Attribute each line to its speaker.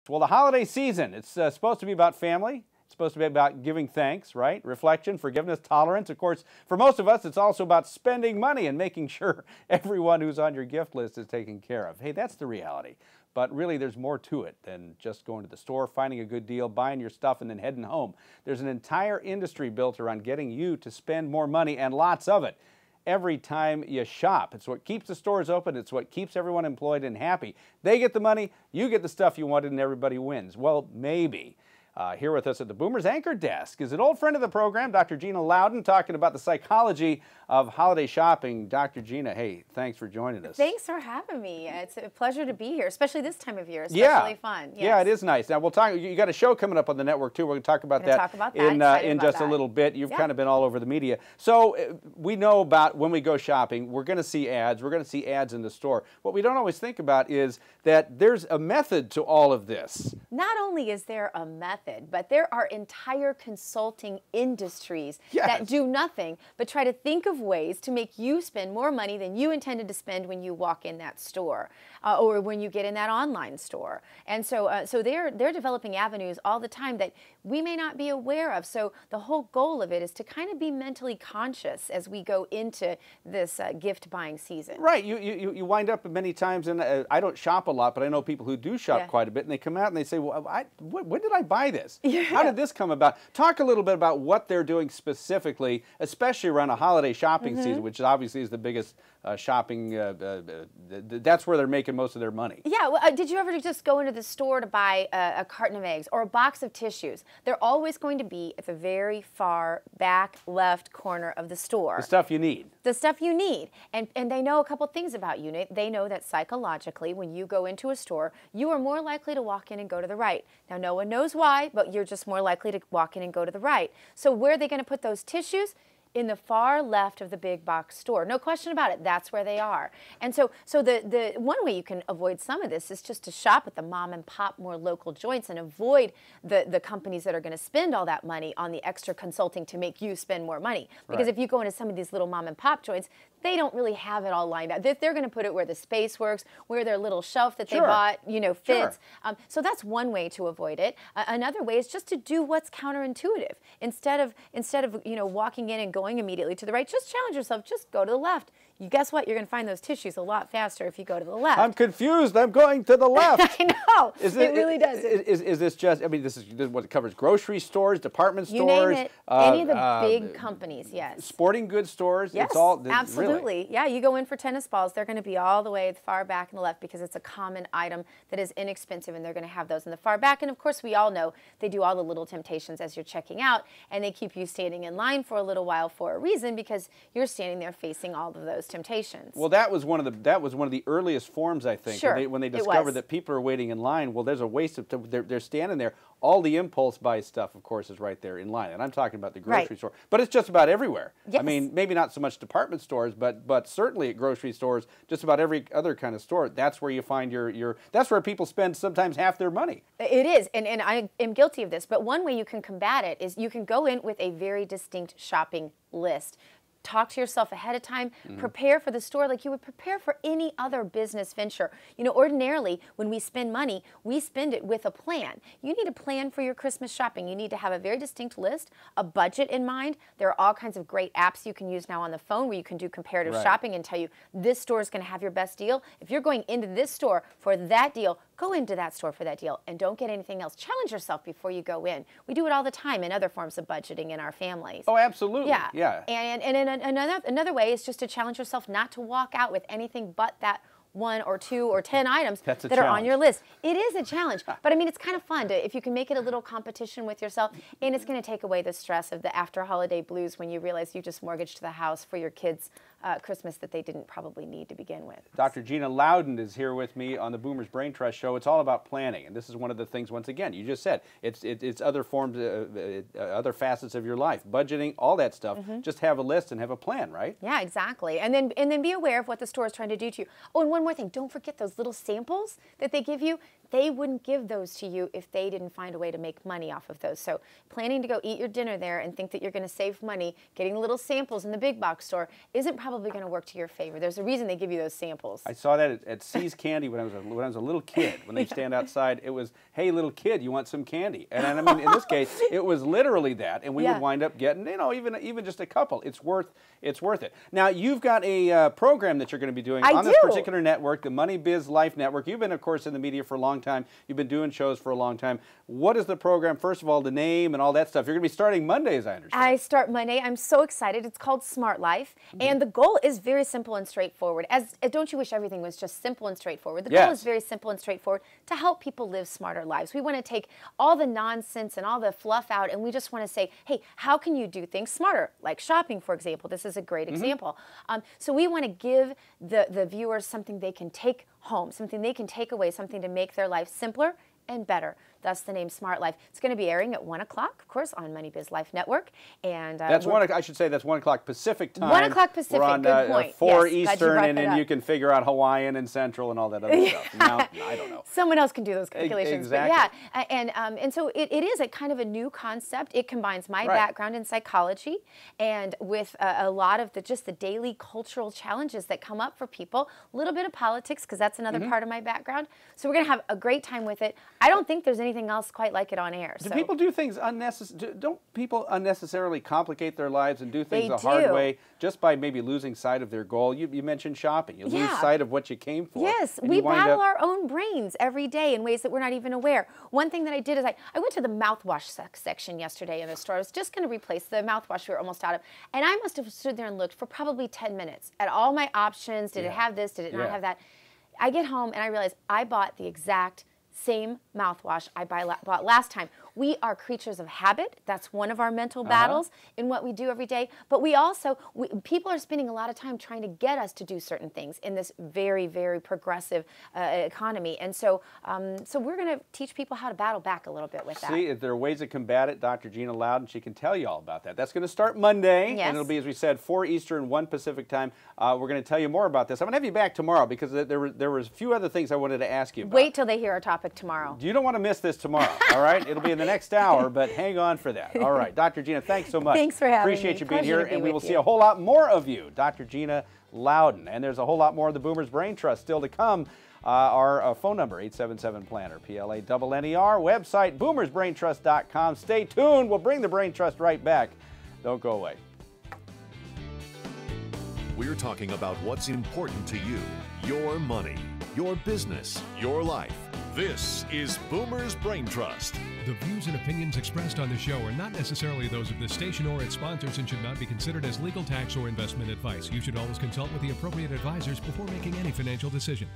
Speaker 1: Well, the holiday season, it's supposed to be about family. It's supposed to be about giving thanks, right? Reflection, forgiveness, tolerance. Of course, for most of us, it's also about spending money and making sure everyone who's on your gift list is taken care of. Hey, that's the reality. But really, there's more to it than just going to the store, finding a good deal, buying your stuff, and then heading home. There's an entire industry built around getting you to spend more money, and lots of it, every time you shop. It's what keeps the stores open. It's what keeps everyone employed and happy. They get the money, you get the stuff you wanted, and everybody wins. Well, maybe. Here with us at the Boomers Anchor Desk is an old friend of the program, Dr. Gina Loudon, talking about the psychology of holiday shopping. Dr. Gina, hey, thanks for joining us.
Speaker 2: Thanks for having me. It's a pleasure to be here, especially this time of year. It's especially fun. Yes.
Speaker 1: Yeah, it is nice. Now, we'll talk. You got a show coming up on the network, too. We're going to talk about that in just a little bit. You've kind of been all over the media. So we know about when we go shopping, we're going to see ads. We're going to see ads in the store. What we don't always think about is that there's a method to all of this.
Speaker 2: Not only is there a method, but there are entire consulting industries that do nothing but try to think of ways to make you spend more money than you intended to spend when you walk in that store or when you get in that online store. And so they're developing avenues all the time that we may not be aware of. So the whole goal of it is to kind of be mentally conscious as we go into this gift buying season.
Speaker 1: Right. You wind up many times, and I don't shop a lot, but I know people who do shop quite a bit, and they come out and they say, well, when did I buy this? How did this come about? Talk a little bit about what they're doing specifically, especially around a holiday shopping season, which obviously is the biggest shopping, that's where they're making most of their money.
Speaker 2: Yeah, well, did you ever just go into the store to buy a carton of eggs or a box of tissues? They're always going to be at the very far back left corner of the store.
Speaker 1: The stuff you need.
Speaker 2: The stuff you need. And they know a couple things about you. They know that psychologically, when you go into a store, you are more likely to walk in and go to the right. Now, no one knows why, but you're just more likely to walk in and go to the right. So where are they going to put those tissues? In the far left of the big box store. No question about it, that's where they are. And so the one way you can avoid some of this is just to shop at the mom and pop, more local joints and avoid the companies that are going to spend all that money on the extra consulting to make you spend more money. Because if you go into some of these little mom and pop joints, they don't really have it all lined up. They're going to put it where the space works, where their little shelf that they bought, fits. So that's one way to avoid it. Another way is just to do what's counterintuitive. Instead of walking in and going immediately to the right, just challenge yourself. Just go to the left. You guess what? You're going to find those tissues a lot faster if you go to the left.
Speaker 1: I'm confused. I'm going to the left.
Speaker 2: I know. It really does.
Speaker 1: Is this just? I mean, this is what it covers: grocery stores, department stores,
Speaker 2: you name it. Any of the big companies. Yes.
Speaker 1: Sporting goods stores.
Speaker 2: Yes.
Speaker 1: It's all
Speaker 2: absolutely.
Speaker 1: Really.
Speaker 2: Yeah. You go in for tennis balls. They're going to be all the way far back in the left because it's a common item that is inexpensive, and they're going to have those in the far back. And of course, we all know they do all the little temptations as you're checking out, and they keep you standing in line for a little while for a reason because you're standing there facing all of those temptations.
Speaker 1: Well, that was one of the earliest forms, I think, when they discovered that people are waiting in line. Well, there's a waste of time. They're standing there. All the impulse buy stuff, of course, is right there in line, and I'm talking about the grocery store. But it's just about everywhere.
Speaker 2: Yes.
Speaker 1: I mean, maybe not so much department stores, but certainly at grocery stores, just about every other kind of store. That's where you find that's where people spend sometimes half their money.
Speaker 2: It is, and I am guilty of this. But one way you can combat it is you can go in with a very distinct shopping list. Talk to yourself ahead of time. Prepare for the store like you would prepare for any other business venture. Ordinarily, when we spend money, we spend it with a plan. You need a plan for your Christmas shopping. You need to have a very distinct list, a budget in mind. There are all kinds of great apps you can use now on the phone where you can do comparative shopping and tell you this store is going to have your best deal. If you're going into this store for that deal, go into that store for that deal and don't get anything else. Challenge yourself before you go in. We do it all the time in other forms of budgeting in our families.
Speaker 1: Oh, absolutely.
Speaker 2: Yeah. And another way is just to challenge yourself not to walk out with anything but that 1 or 2 or 10 items that are on your list. It is a challenge, but I mean, it's kind of fun if you can make it a little competition with yourself, and it's going to take away the stress of the after holiday blues when you realize you just mortgaged the house for your kids' Christmas that they didn't probably need to begin with.
Speaker 1: Dr. Gina Loudon is here with me on the Boomers Brain Trust Show. It's all about planning, and this is one of the things, once again, you just said, it's other forms, other facets of your life, budgeting, all that stuff. Just have a list and have a plan, right?
Speaker 2: Yeah, exactly. And then be aware of what the store is trying to do to you. Oh, and one more thing, don't forget those little samples that they give you. they wouldn't give those to you if they didn't find a way to make money off of those. So planning to go eat your dinner there and think that you're going to save money, getting little samples in the big box store isn't probably going to work to your favor. There's a reason they give you those samples.
Speaker 1: I saw that at See's Candy when I was a little kid. When they stand outside, it was, "Hey, little kid, you want some candy?" And I mean, in this case, it was literally that, and we would wind up getting, you know, even just a couple. It's worth it. Now, you've got a program that you're going to be doing on this particular network, the Money Biz Life Network. You've been, of course, in the media for a long time. You've been doing shows for a long time. What is the program? First of all, the name and all that stuff. You're going to be starting Monday, as I understand.
Speaker 2: I start Monday. I'm so excited. It's called Smart Life, and the goal is very simple and straightforward. Don't you wish everything was just simple and straightforward? The goal is very simple and straightforward, to help people live smarter lives. We want to take all the nonsense and all the fluff out, and we just want to say, hey, how can you do things smarter? Like shopping, for example. This is a great example. So we want to give the viewers something they can take home, something they can take away, something to make their life simpler and better. Thus the name Smart Life. It's going to be airing at 1 o'clock, of course, on Money Biz Life Network. And
Speaker 1: that's I should say that's 1 o'clock Pacific time.
Speaker 2: 1 o'clock Pacific.
Speaker 1: We're on,
Speaker 2: good point.
Speaker 1: 4 Eastern, and then you can figure out Hawaiian and Central and all that other stuff. Now, I don't know.
Speaker 2: Someone else can do those calculations.
Speaker 1: Exactly.
Speaker 2: But yeah, and so it is a kind of a new concept. It combines my background in psychology and with a lot of just the daily cultural challenges that come up for people. A little bit of politics, because that's another part of my background. So we're going to have a great time with it. I don't think there's anything else quite like it on air.
Speaker 1: Do people do things unnecessary? Don't people unnecessarily complicate their lives and do things the hard way just by maybe losing sight of their goal? You mentioned shopping. You lose sight of what you came for.
Speaker 2: Yes, we battle our own brains every day in ways that we're not even aware. One thing that I did is I went to the mouthwash section yesterday in the store. I was just going to replace the mouthwash we were almost out of. And I must have stood there and looked for probably 10 minutes at all my options. Did it have this? Did it not have that? I get home and I realize I bought the exact same mouthwash I bought last time. We are creatures of habit. That's one of our mental battles in what we do every day. But we also, people are spending a lot of time trying to get us to do certain things in this very, very progressive economy. And so, so we're going to teach people how to battle back a little bit with that.
Speaker 1: See, if there are ways to combat it, Dr. Gina Loudon, she can tell you all about that. That's going to start Monday, and it'll be, as we said, 4 Eastern, 1 Pacific time. We're going to tell you more about this. I'm going to have you back tomorrow because there was a few other things I wanted to ask you about.
Speaker 2: Wait till they hear our topic tomorrow.
Speaker 1: You don't want to miss this tomorrow, all right? It'll be in the next hour, but hang on for that. All right, Dr. Gina, thanks so much.
Speaker 2: Thanks for having me.
Speaker 1: Appreciate you being here, and we will see a whole lot more of you, Dr. Gina Loudon. And there's a whole lot more of the Boomers Brain Trust still to come. Our phone number, 877-PLANNER, P-L-A-N-N-E-R, website, boomersbraintrust.com. Stay tuned. We'll bring the Brain Trust right back. Don't go away.
Speaker 3: We're talking about what's important to you, your money, your business, your life. This is Boomer's Brain Trust.
Speaker 4: The views and opinions expressed on the show are not necessarily those of the station or its sponsors and should not be considered as legal, tax, or investment advice. You should always consult with the appropriate advisors before making any financial decision.